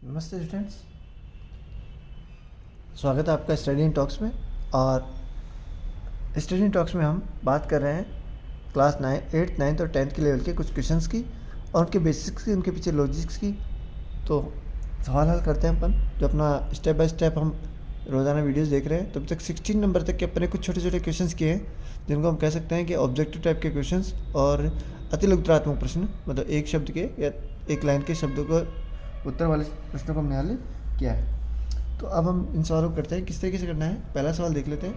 नमस्ते स्टूडेंट्स, स्वागत है आपका स्टडी इन टॉक्स में। और स्टडी इन टॉक्स में हम बात कर रहे हैं क्लास 8th 9th और 10th के लेवल के कुछ क्वेश्चंस की और उनके बेसिक्स की, उनके पीछे लॉजिक्स की। तो सवाल हल करते हैं अपन, जो अपना स्टेप बाय स्टेप हम रोज़ाना वीडियोस देख रहे हैं। तो अभी तक 16 नंबर तक के अपने कुछ छोटे छोटे क्वेश्चंस किए हैं, जिनको हम कह सकते हैं कि ऑब्जेक्टिव टाइप के क्वेश्चंस और अतिलुत्तरात्मक प्रश्न, मतलब एक शब्द के या एक लाइन के शब्दों को उत्तर वाले प्रश्नों को हमने हल किया है। तो अब हम इन सवालों को करते हैं, किस तरीके से करना है। पहला सवाल देख लेते हैं।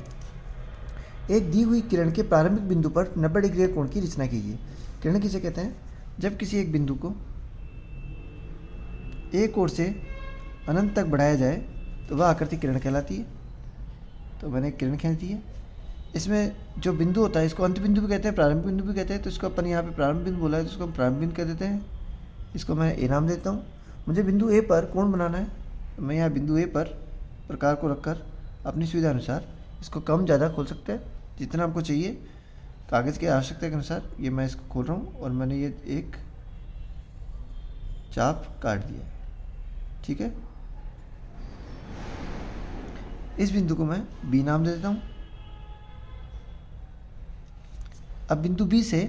एक दी हुई किरण के प्रारंभिक बिंदु पर 90 डिग्री कोण की रचना कीजिए। किरण किसे कहते हैं? जब किसी एक बिंदु को एक ओर से अनंत तक बढ़ाया जाए तो वह आकृति किरण कहलाती है। तो मैंने एक किरण खींच दी है। इसमें जो बिंदु होता है, इसको अंत बिंदु भी कहते हैं, प्रारंभिक बिंदु भी कहते हैं। तो इसको अपन यहाँ पे प्रारंभ बिंदु बोला है, तो इसको हम प्रारंभ बिंदु कह देते हैं। इसको मैं ए नाम देता हूँ। मुझे बिंदु ए पर कोण बनाना है, तो मैं यहाँ बिंदु ए पर प्रकार को रखकर अपनी सुविधा अनुसार इसको कम ज़्यादा खोल सकते हैं, जितना हमको चाहिए कागज़ की आवश्यकता के अनुसार। ये मैं इसको खोल रहा हूँ और मैंने ये एक चाप काट दिया है, ठीक है। इस बिंदु को मैं बी नाम दे देता हूँ। अब बिंदु बी से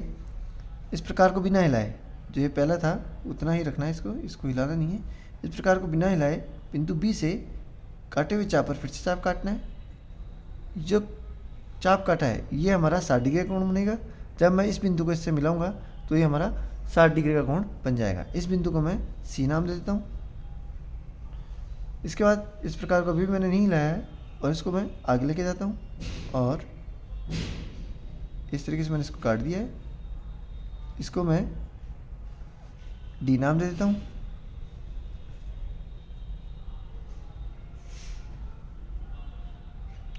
इस प्रकार को बिना हिलाए, जो ये पहला था उतना ही रखना है, इसको हिलाना नहीं है। इस प्रकार को बिना हिलाए बिंदु बी से काटे हुए चाप पर फिर से चाप काटना है। जो चाप काटा है ये हमारा 60 डिग्री का कोण बनेगा। जब मैं इस बिंदु को इससे मिलाऊंगा तो ये हमारा 60 डिग्री का कोण बन जाएगा। इस बिंदु को मैं सी नाम दे देता हूँ। इसके बाद इस प्रकार को अभी मैंने नहीं हिलाया है और इसको मैं आगे लेके जाता हूँ और इस तरीके से मैंने इसको काट दिया है। इसको मैं डी नाम दे देता हूँ।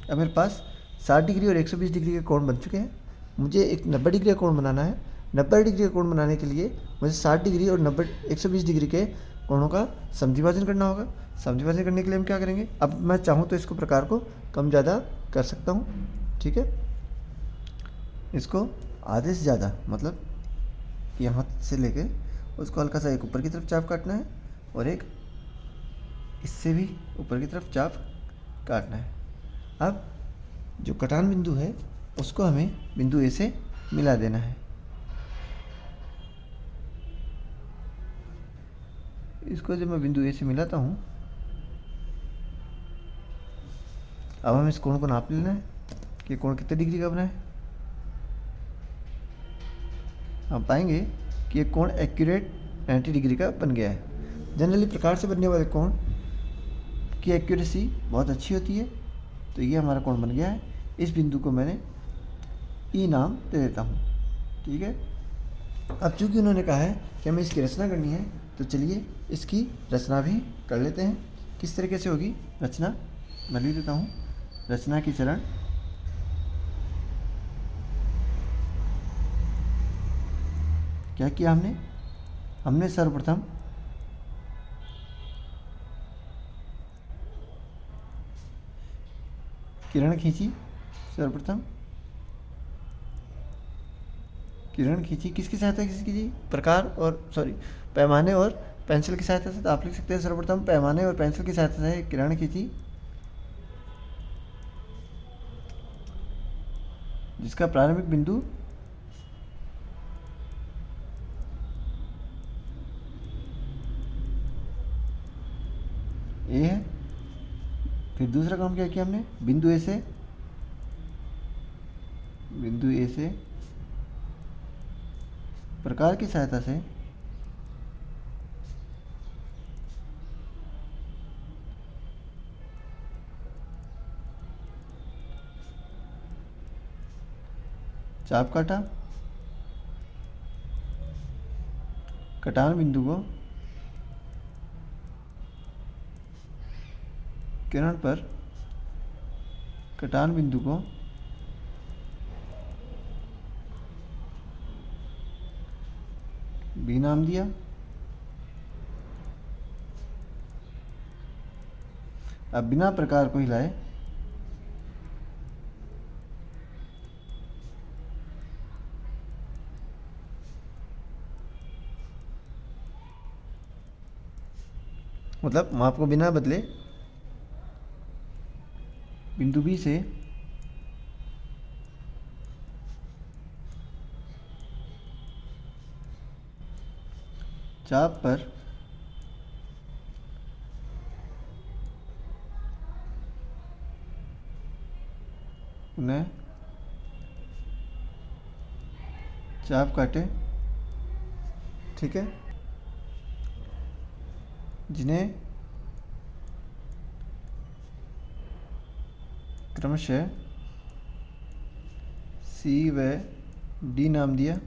अब मेरे पास 60 डिग्री और 120 डिग्री के कोण बन चुके हैं। मुझे एक 90 डिग्री का कोण बनाना है। 90 डिग्री का कोण बनाने के लिए मुझे 60 डिग्री और 120 डिग्री के कोणों का समद्विभाजन करना होगा। समद्विभाजन करने के लिए हम क्या करेंगे, अब मैं चाहूँ तो इसको प्रकार को कम ज़्यादा कर सकता हूँ, ठीक है। इसको आधे से ज़्यादा, मतलब यहाँ से लेके उसको हल्का सा एक ऊपर की तरफ चाप काटना है और एक इससे भी ऊपर की तरफ चाप काटना है। अब जो कटान बिंदु है उसको हमें बिंदु ए से मिला देना है। इसको जब मैं बिंदु ए से मिलाता हूँ, अब हमें इस कोण को नाप लेना है कि कोण कितने डिग्री का बना है। हम पाएंगे कि ये कोण एक्यूरेट 90 डिग्री का बन गया है। जनरली प्रकार से बनने वाले कोण की एक्यूरेसी बहुत अच्छी होती है। तो ये हमारा कोण बन गया है। इस बिंदु को मैंने ई नाम दे देता हूँ, ठीक है। अब चूंकि उन्होंने कहा है कि हमें इसकी रचना करनी है, तो चलिए इसकी रचना भी कर लेते हैं। किस तरीके से होगी रचना, मैं लिख देता हूँ। रचना की चरण। क्या किया हमने सर्वप्रथम किरण खींची। सर्वप्रथम किरण खींची, किसकी सहायता से खींची? प्रकार और पैमाने और पेंसिल की सहायता से। तो आप लिख सकते हैं सर्वप्रथम पैमाने और पेंसिल की सहायता से किरण खींची, जिसका प्रारंभिक बिंदु ए है। फिर दूसरा काम क्या किया हमने, बिंदु ए से प्रकार की सहायता से चाप काटा। कटान बिंदु को किरण पर कटान बिंदु को बी नाम दिया। अब बिना प्रकार को हिलाए मतलब माप को बिना बदले बिंदु बी से चाप पर पुनः चाप काटे, ठीक है, जिन्हें क्रमशः सी व डी नाम दिया।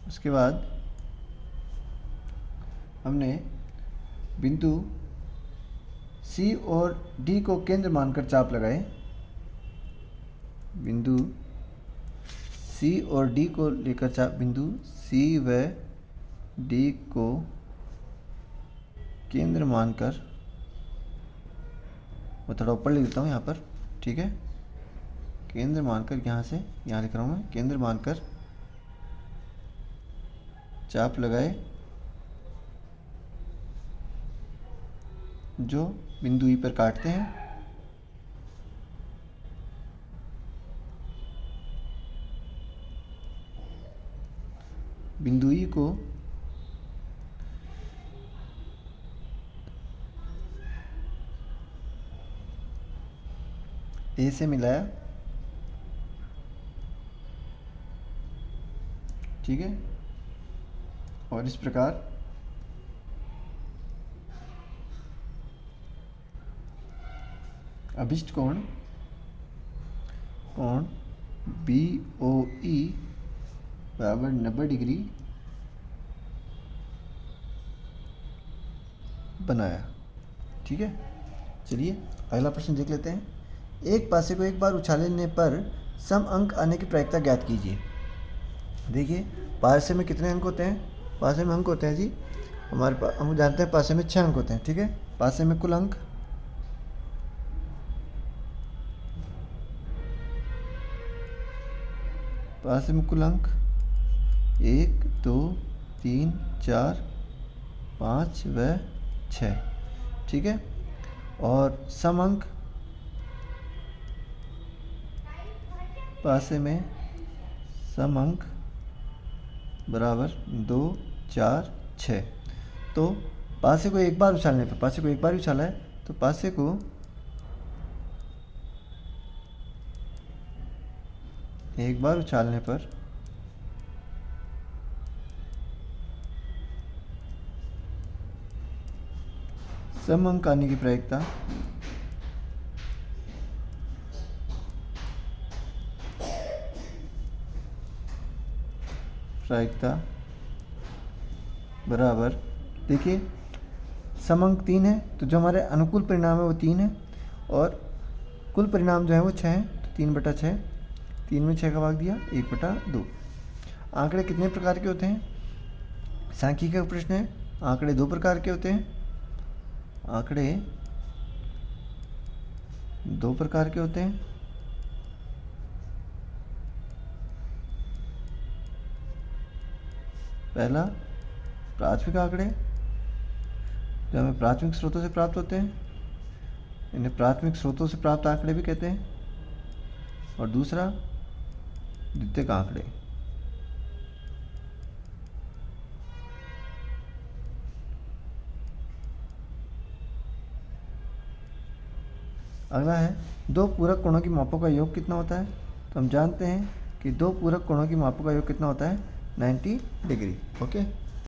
उसके बाद हमने बिंदु सी और डी को केंद्र मानकर चाप लगाए। बिंदु सी और डी को लेकर चाप, बिंदु सी व डी को केंद्र मानकर, मैं थोड़ा ऊपर लिख देता हूँ यहाँ पर, ठीक है, केंद्र मानकर, यहाँ से यहाँ लिख रहा हूँ मैं, केंद्र मानकर चाप लगाए जो बिंदु ई पर काटते हैं। बिंदु ई को ए से मिलाया, ठीक है, और इस प्रकार अभिष्ट कोण बी ओ ई बराबर 90 डिग्री बनाया, ठीक है। चलिए अगला प्रश्न देख लेते हैं। एक पासे को एक बार उछालने पर सम अंक आने की प्रायिकता ज्ञात कीजिए। देखिए पासे में कितने अंक होते हैं? पासे में अंक होते हैं जी, हमारे पास, हम जानते हैं पासे में 6 अंक होते हैं, ठीक है। पासे में कुल अंक पासे में कुल अंक 1 2 3 4 5 व 6, ठीक है। और सम अंक पासे में सम अंक बराबर 2 4 6। तो पासे को एक बार उछालने पर, पासे को एक बार उछाला है तो पासे को एक बार उछालने पर सम अंक आने की प्रायिकता बराबर, देखिए सम अंक 3 है तो जो हमारे अनुकूल परिणाम है वो 3 है और कुल परिणाम जो है वो 6 है, तो 3/6, 3 में 6 का भाग दिया 1/2। आंकड़े कितने प्रकार के होते हैं? सांख्यिकी का प्रश्न है। आंकड़े 2 प्रकार के होते हैं। आंकड़े 2 प्रकार के होते हैं। पहला प्राथमिक आंकड़े जो हमें प्राथमिक स्रोतों से प्राप्त होते हैं, इन्हें प्राथमिक स्रोतों से प्राप्त आंकड़े भी कहते हैं। और दूसरा द्वितीयक आंकड़े। अगला है दो पूरक कोणों की मापों का योग कितना होता है? तो हम जानते हैं कि दो पूरक कोणों की मापों का योग कितना होता है? 90 डिग्री। ओके।